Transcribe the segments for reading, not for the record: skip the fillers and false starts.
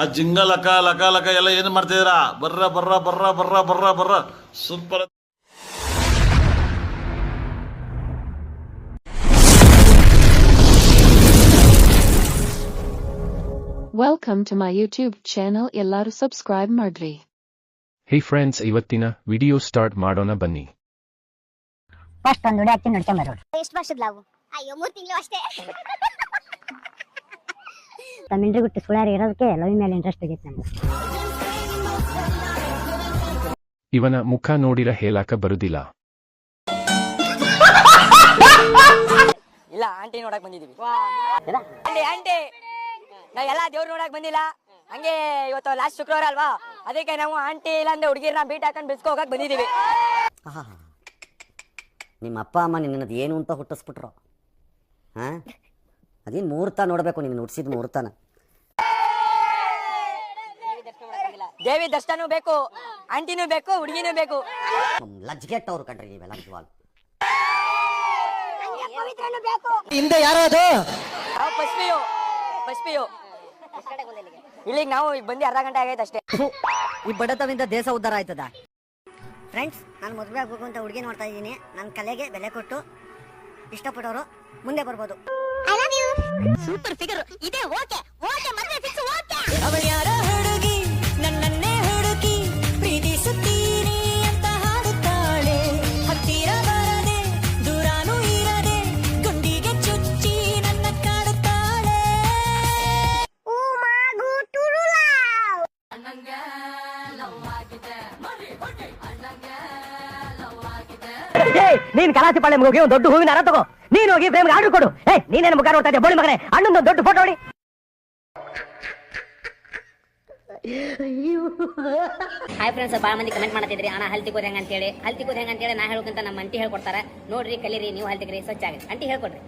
ಆ ಜಿಂಗ ಲಕ ಲಕ ಲಕ ಎಲ್ಲ ಏನು ಮಾಡ್ತಿದ್ದೀರಾ? ಬರ್ರ ಬರ್ರ ಬರ್ರ ಬರ್ರ ಬರ್ರ ಬರ್ರ super. Welcome to my YouTube channel. ಎಲ್ಲರೂ ಸಬ್ಸ್ಕ್ರೈಬ್ ಮಾಡ್ರಿ. ಹೇ ಫ್ರೆಂಡ್ಸ್, ಇವತ್ತಿನ ವಿಡಿಯೋ ಸ್ಟಾರ್ಟ್ ಮಾಡೋಣ ಬನ್ನಿ. ಫಸ್ಟ್ ಒಂದು ನೋಡಿ ಆಗ್ತೀನಿ ನೋಡ್ಕೊಂಡ್ ಬರೋಣ. ಎಷ್ಟು ವರ್ಷದ ಲವ್? ಅಯ್ಯೋ 3 ತಿಂಗಳು ಅಷ್ಟೇ. ತಮಿಳ್ರಿ ಗುಟ್ಟು ಸುಳ್ಯಾರಿ ಇರೋದಕ್ಕೆ ಲವ್ ಮೇಲೆ ಇಂಟ್ರೆಸ್ಟ್ ಆಗೈತೆ ನಮ್ಗೆ. ಇವನ ಮುಖ ನೋಡಿರ ಹೇಳಾಕ ಬರುದಿಲ್ಲ. ಇಲ್ಲ, ಆಂಟಿ ನೋಡಕ್ ಬಂದಿದೀವಿ. ಆಂಟಿ ನಾವ್ ಎಲ್ಲಾ ದೇವ್ರು ನೋಡಕ್ ಬಂದಿಲ್ಲ. ಹಂಗೆ ಇವತ್ತು ಲಾಸ್ಟ್ ಶುಕ್ರವಾರ ಅಲ್ವಾ, ಅದಕ್ಕೆ ನಾವು ಆಂಟಿ ಇಲ್ಲಾಂದ್ರೆ ಹುಡುಗಿರ್ನ ಬೀಟ್ ಹಾಕೊಂಡ್ ಬಿಸ್ಕೊ ಹೋಗಕ್ ಬಂದಿದೀವಿ. ನಿಮ್ಮ ಅಪ್ಪ ಅಮ್ಮ ನಿನ್ನದು ಏನು ಅಂತ ಹುಟ್ಟಿಸ್ಬಿಟ್ರು? ಹಾಂ, ಅದೇನು ಮುಹೂರ್ತ ನೋಡಬೇಕು, ನಿನ್ನ ಹುಟ್ಟಿಸಿದ ಮುಹೂರ್ತನ. ದೇವಿ ದರ್ಶನೂ ಬೇಕು, ಆಂಟಿನೂ ಬೇಕು, ಹುಡುಗಿನೂ ಬೇಕು. ಲಜ್ಗೆಟ್ಟವ್ರು ಕಣ್ರಿ ನೀವೆಲ್ಲ ನಿಜವಾಗ್ಲೂ. ಹಿಂದೆ ಯಾರದು? ಪಶ್ಪಿಯು ಇಲ್ಲಿಗೆ ನಾವು ಬಂದು ಅರ್ಧ ಗಂಟೆ ಆಗೈತೆ ಅಷ್ಟೇ. ಈ ಬಡತವಿಂದ ದೇಶ ಉದ್ಧಾರ ಆಯ್ತದ. ಫ್ರೆಂಡ್ಸ್, ನಾನು ಮದುವೆ ಆಗ್ಬೇಕು ಅಂತ ಹುಡುಗಿ ನೋಡ್ತಾ ಇದ್ದೀನಿ. ನನ್ನ ಕಲೆಗೆ ಬೆಲೆ ಕೊಟ್ಟು ಇಷ್ಟಪಡೋರು ಮುಂದೆ ಬರ್ಬೋದು. ಸೂಪರ್ ಫಿಗರ್ ಇದೆ. ಓಕೆ ಓಕೆ, ಮದುವೆ ಫಿಕ್ಸ್. ಓಕೆ. ಅವಳ ಯಾರ ಹುಡುಗಿ ನನ್ನನ್ನೇ ಹುಡುಕಿ ಪ್ರೀತಿಸುತ್ತೀನಿ ಅಂತ ಹಾಡುತ್ತಾಳೆ. ಹತ್ತಿರ ಬರದೆ ದೂರಾನು ಇರದೆ ಗುಂಡಿಗೆ ಚುಚ್ಚಿ ನನ್ನ ಕಾಡುತ್ತಾಳೆ. ಓ ಮಾಗು ಟುರುಲಾ. ನೀನ್ ಕಲಾಸಿ ಪಾಳ್ಯ ಹೋಗಿ ಒಂದು ದೊಡ್ಡ ಹೂವಿನ ಹಾರ ತಗೋ. ನೀನ್ ಹೋಗಿ ಫ್ರೇಮ್ಗೆ ಆರ್ಡರ್ ಕೊಡು. ನೀನೇನು ಮುಖ ನೋಡ್ತಾ ಇದ್ದೆ ಬೋಳಿ ಮಗನೇ? ಅಣ್ಣಂದು ದೊಡ್ಡ ಫೋಟೋ ಹೊಡಿ. ಹಾಯ್ ಫ್ರೆಂಡ್ಸ್, ಭಾಳ ಮಂದಿ ಕಮೆಂಟ್ ಮಾಡ್ತಿದ್ರಿ ಅಣ್ಣ ಹಲ್ತಿ ಕೂದ್ ಹೆಂಗ ಅಂತೇಳಿ. ಹಲ್ತಿ ಕೂದ್ ಹೆಂಗ ಅಂತೇಳಿ ನಾ ಹೇಳ್ಕೊಂತ ನಮ್ಮ ಅಂಟಿ ಹೇಳ್ಕೊಡ್ತಾರ. ನೋಡ್ರಿ, ಕಲೀರಿ, ನೀವು ಹಲ್ತಿಗ್ರಿ, ಸ್ವಚ್ಛ ಆಗಿ. ಅಂಟಿ ಹೇಳ್ಕೊಡ್ರಿ.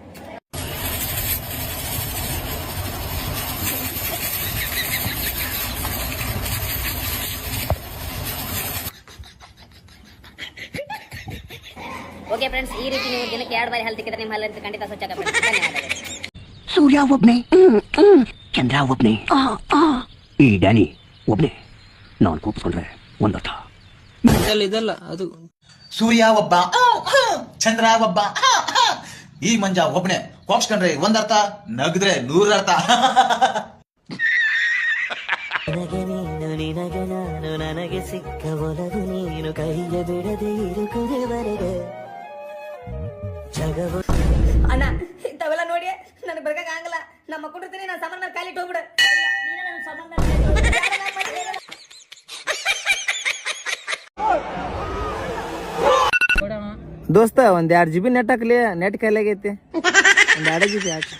ಓಕೆ ಫ್ರೆಂಡ್ಸ್, ಈ ರೀತಿ ನೀವು ದಿನಕ್ಕೆ 2 ಬಾರಿ ಹಲ್ತಿ ಕಿದ್ರೆ ನಿಮ್ಮ ಹಲ್ಲಂತ ಖಂಡಿತ ಸ್ವಚ್ಛ ಆಗಬೇಕು. ಧನ್ಯವಾದಗಳು. ಸೂರ್ಯ ಒಬ್ನೇ, ಚಂದ್ರ ಒಬ್ನೇ, ಈ ಡ್ಯಾನಿ ಒಬ್ನೇ. ನಾನು ಕೂಪಿಸ್ಕೊಂಡ್ರೆ ಒಂದರ್ಥ. ಇದಲ್ಲ ಅದು. ಸೂರ್ಯ ಒಬ್ಬ, ಚಂದ್ರ ಒಬ್ಬ, ಈ ಮಂಜ ಒಬ್ನೇ. ಕೋಪ್ಸ್ಕೊಂಡ್ರೆ ಒಂದರ್ಥ, ನಗದ್ರೆ 100 ಅರ್ಥ. ನನಗೆ ನೀನು, ನಿನಗೆ ನಾನು, ನನಗೆ ಸಿಕ್ಕ ಒಲವು ನೀನು, ಕೈಗೆ ಬಿಡದೆ ಇರುಕುವರೆಗೆ ಜಗವು. ಅಣ್ಣ, ಇಂಥವೆಲ್ಲ ನೋಡಿ ನನಗೆ ಬರ್ಗಕ್ ಆಗಲ್ಲ. ನಮ್ಮ ಕೊಟ್ಟಿರ್ತೀನಿ, ನಾನು ಸಾಮಾನ್ ಮೇಲೆ ಕಾಲಿಟ್ಟು ಹೋಗ್ಬಿಡು. ದೋಸ್ತ, ಒಂದ್ 2 GB ನೆಟ್ ಹಾಕ್ಲಿ. ನೆಟ್ ಕೈಲಾಗೈತಿ. 1 2 GB ಹಾಕಿ.